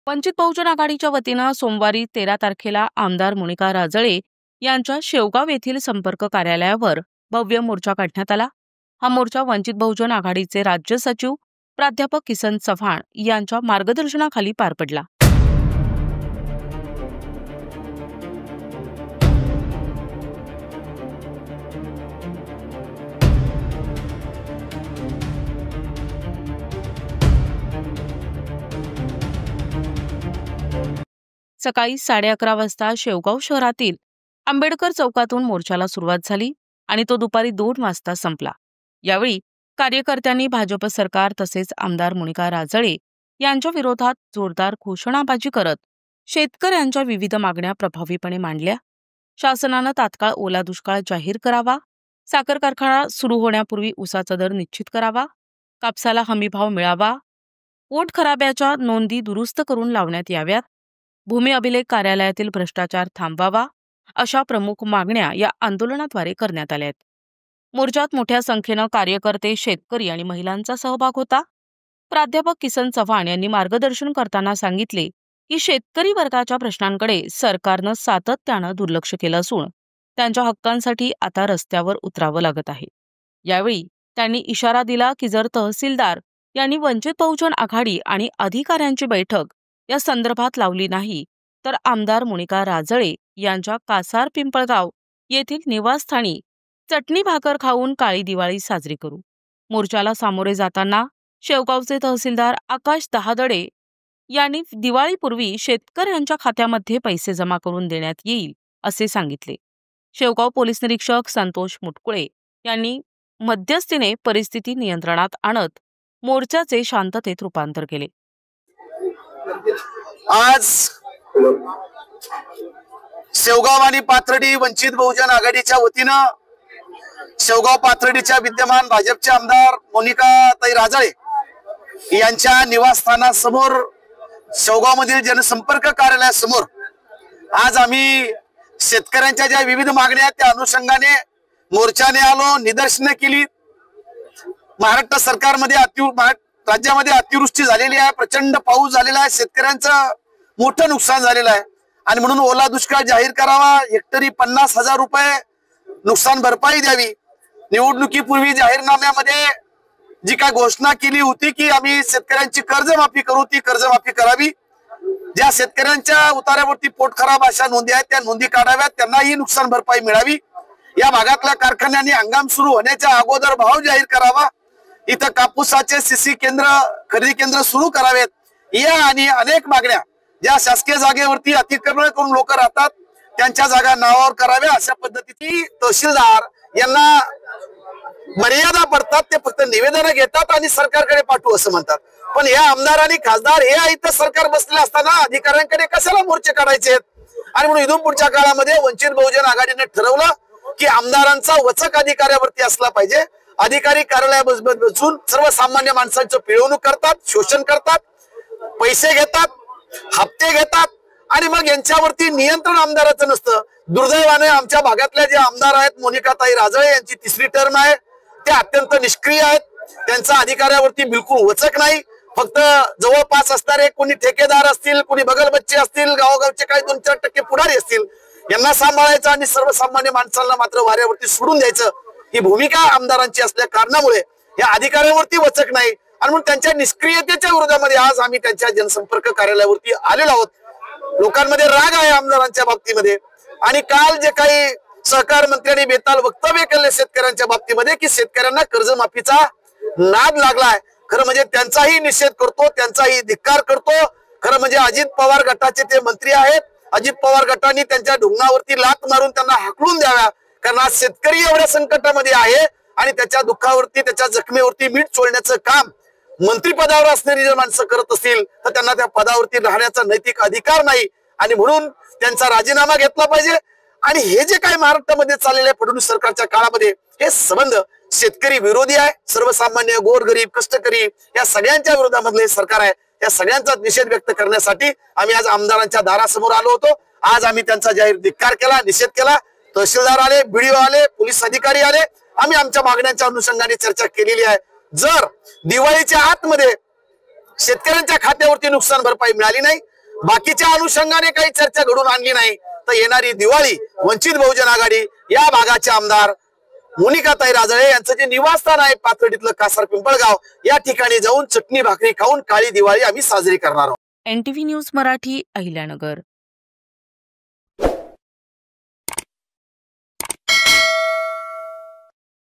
वंचित बहुजन आघाडीच्या वतीनं सोमवारी 13 तारखेला आमदार मोनिका राजळे यांच्या शेवगाव येथील संपर्क कार्यालयावर भव्य मोर्चा काढण्यात आला। हा मोर्चा वंचित बहुजन आघाडीचे राज्य सचिव प्राध्यापक किसन चव्हाण यांच्या मार्गदर्शनाखाली पार पडला। सकाळी 11:30 वाजता शेवगाव शहरातील आंबेडकर चौकातून मोर्चाला सुरुवात झाली आणि तो दुपारी 2 वाजता संपला। यावेळी कार्यकर्त्यांनी भाजप सरकार तसेच आमदार मोनिका राजळे यांच्या विरोधात जोरदार घोषणाबाजी करत शेतकऱ्यांच्या विविध मागण्या प्रभावीपणे मांडल्या। शासनानं तात्काळ ओला दुष्काळ जाहीर करावा, साखर कारखाना सुरू होण्यापूर्वी ऊसाचा दर निश्चित करावा, कापसाला हमीभाव मिळावा, पोट खराब्याच्या नोंदी दुरुस्त करून लावण्यात याव्यात, भूमी अभिलेख कार्यालयातील भ्रष्टाचार थांबवावा, अशा प्रमुख मागण्या या आंदोलनाद्वारे करण्यात आल्या आहेत। मोर्चात मोठ्या संख्येनं कार्यकर्ते, शेतकरी आणि महिलांचा सहभाग होता। प्राध्यापक किसन चव्हाण यांनी मार्गदर्शन करताना सांगितले की शेतकरी वर्गाच्या प्रश्नांकडे सरकारनं सातत्यानं दुर्लक्ष केलं असून त्यांच्या हक्कांसाठी आता रस्त्यावर उतरावं लागत आहे। यावेळी त्यांनी इशारा दिला की जर तहसीलदार यांनी वंचित बहुजन आघाडी आणि अधिकाऱ्यांची बैठक या संदर्भात लावली नाही तर आमदार मोनिका राजळे यांच्या कासार पिंपळगाव येथील निवासस्थानी चटणी भाकर खाऊन काळी दिवाळी साजरी करू। मोर्चाला सामोरे जाताना शेवगावचे तहसीलदार आकाश दहादडे यांनी दिवाळीपूर्वी शेतकऱ्यांच्या खात्यामध्ये पैसे जमा करून देण्यात येईल असे सांगितले। शेवगाव पोलीस निरीक्षक संतोष मुटकुळे यांनी मध्यस्थीने परिस्थिती नियंत्रणात आणत मोर्चाचे शांततेत रूपांतर केले। आज शेवगाव आणि पाथर्डी वंचित बहुजन आघाडीच्या वतीनं शेवगाव पाथर्डीच्या विद्यमान भाजपचे आमदार मोनिकाताई राजळे यांच्या निवासस्थानासमोर शेवगाव मधील जनसंपर्क कार्यालयासमोर आज आम्ही शेतकऱ्यांच्या ज्या विविध मागण्या आहेत त्या अनुषंगाने मोर्चाने आलो, निदर्शनं केली। महाराष्ट्र सरकारमध्ये राज्यामध्ये अतिवृष्टी झालेली आहे, प्रचंड पाऊस झालेला आहे, शेतकऱ्यांचं मोठं नुकसान झालेलं आहे आणि म्हणून ओला दुष्काळ जाहीर करावा, हेक्टरी 50,000 रुपये नुकसान भरपाई द्यावी। निवडणुकीपूर्वी जाहीरनाम्यामध्ये जी काय घोषणा केली होती की आम्ही शेतकऱ्यांची कर्जमाफी करू, ती कर्जमाफी करावी। ज्या शेतकऱ्यांच्या उतार्यावरती पोट खराब अशा नोंदी आहेत त्या नोंदी काढाव्यात, त्यांनाही नुकसान भरपाई मिळावी। या भागातल्या कारखान्यांनी हंगाम सुरू होण्याच्या अगोदर भाव जाहीर करावा। इथं कापूसाचे सीसी केंद्र, खरेदी केंद्र सुरू करावेत। या आणि अनेक मागण्या ज्या शासकीय जागेवरती अतिक्रमण करून लोक राहतात त्यांच्या जागा नावावर कराव्या, अशा पद्धतीची तहसीलदार यांना मर्यादा पडतात, ते फक्त निवेदन घेतात आणि सरकारकडे पाठवू असं म्हणतात। पण या आमदार आणि खासदार हे इथं सरकार बसलेले असताना अधिकाऱ्यांकडे कशाला मोर्चे काढायचे आहेत? आणि म्हणून इथून पुढच्या काळामध्ये वंचित बहुजन आघाडीने ठरवलं की आमदारांचा वचक अधिकाऱ्यावरती असला पाहिजे। अधिकारी कार्यालयात बसून सर्वसामान्य माणसांचं पिळवणूक करतात, शोषण करतात, पैसे घेतात, हप्ते घेतात आणि मग यांच्यावरती नियंत्रण आमदाराचं नसतं। दुर्दैवाने आमच्या भागातल्या जे आमदार आहेत मोनिकाताई राजळे यांची 3री टर्म आहे, ते अत्यंत निष्क्रिय आहेत, त्यांचा अधिकाऱ्यावरती बिलकुल वचक नाही। फक्त जवळपास असणारे कोणी ठेकेदार असतील, कोणी बगलबच्चे असतील, गावोगावचे काही 2-4% पुढारी असतील, यांना सांभाळायचं आणि सर्वसामान्य माणसांना मात्र वाऱ्यावरती सोडून द्यायचं, ही भूमिका आमदारांची असल्या कारणामुळे या अधिकाऱ्यांवरती वचक नाही। आणि म्हणून त्यांच्या निष्क्रियतेच्या विरोधामध्ये आज आम्ही त्यांच्या जनसंपर्क कार्यालयावरती आलेलो आहोत। लोकांमध्ये राग आहे आमदारांच्या बाबतीमध्ये आणि काल जे काही सहकार मंत्र्यांनी बेताल वक्तव्य केले शेतकऱ्यांच्या बाबतीमध्ये की शेतकऱ्यांना कर्जमाफीचा नाद लागलाय, खरं म्हणजे त्यांचाही निषेध करतो, त्यांचाही धिक्कार करतो। खरं म्हणजे अजित पवार गटाचे ते मंत्री आहेत, अजित पवार गटाने त्यांच्या ढुंगणावरती लात मारून त्यांना हाकलून द्याव्या, कारण आज शेतकरी एवढ्या संकटामध्ये आहे आणि त्याच्या दुःखावरती, त्याच्या जखमेवरती मीठ चोळण्याचं काम मंत्रिपदावर असणारी जर माणसं करत असतील तर त्यांना त्या पदावरती राहण्याचा नैतिक अधिकार नाही आणि म्हणून त्यांचा राजीनामा घेतला पाहिजे। आणि हे जे काही महाराष्ट्रामध्ये चाललेले फडणवीस सरकारच्या काळामध्ये हे संबंध शेतकरी विरोधी आहे, सर्वसामान्य गोरगरीब कष्टकरी या सगळ्यांच्या विरोधामधले सरकार आहे। या सगळ्यांचा निषेध व्यक्त करण्यासाठी आम्ही आज आमदारांच्या दारासमोर आलो होतो। आज आम्ही त्यांचा जाहीर धिक्कार केला, निषेध केला। तहसीलदार आले, बीडीओ आले, पोलीस अधिकारी आले, आम्ही आमच्या मागण्यांच्या अनुषंगाने चर्चा केलेली आहे। जर दिवाळीच्या आतमध्ये शेतकऱ्यांच्या खात्यावरती नुकसान भरपाई मिळाली नाही बाकीच्या अनुषंगाने काही चर्चा घडून आणली नाही तर येणारी दिवाळी वंचित बहुजन आघाडी या भागाचे आमदार मोनिकाताई राजळे यांचं जे निवासस्थान आहे पाथर्डीतलं कासार पिंपळगाव या ठिकाणी जाऊन चटणी भाकरी खाऊन काळी दिवाळी आम्ही साजरी करणार आहोत। NTV news Marathi, Ahilyanagar.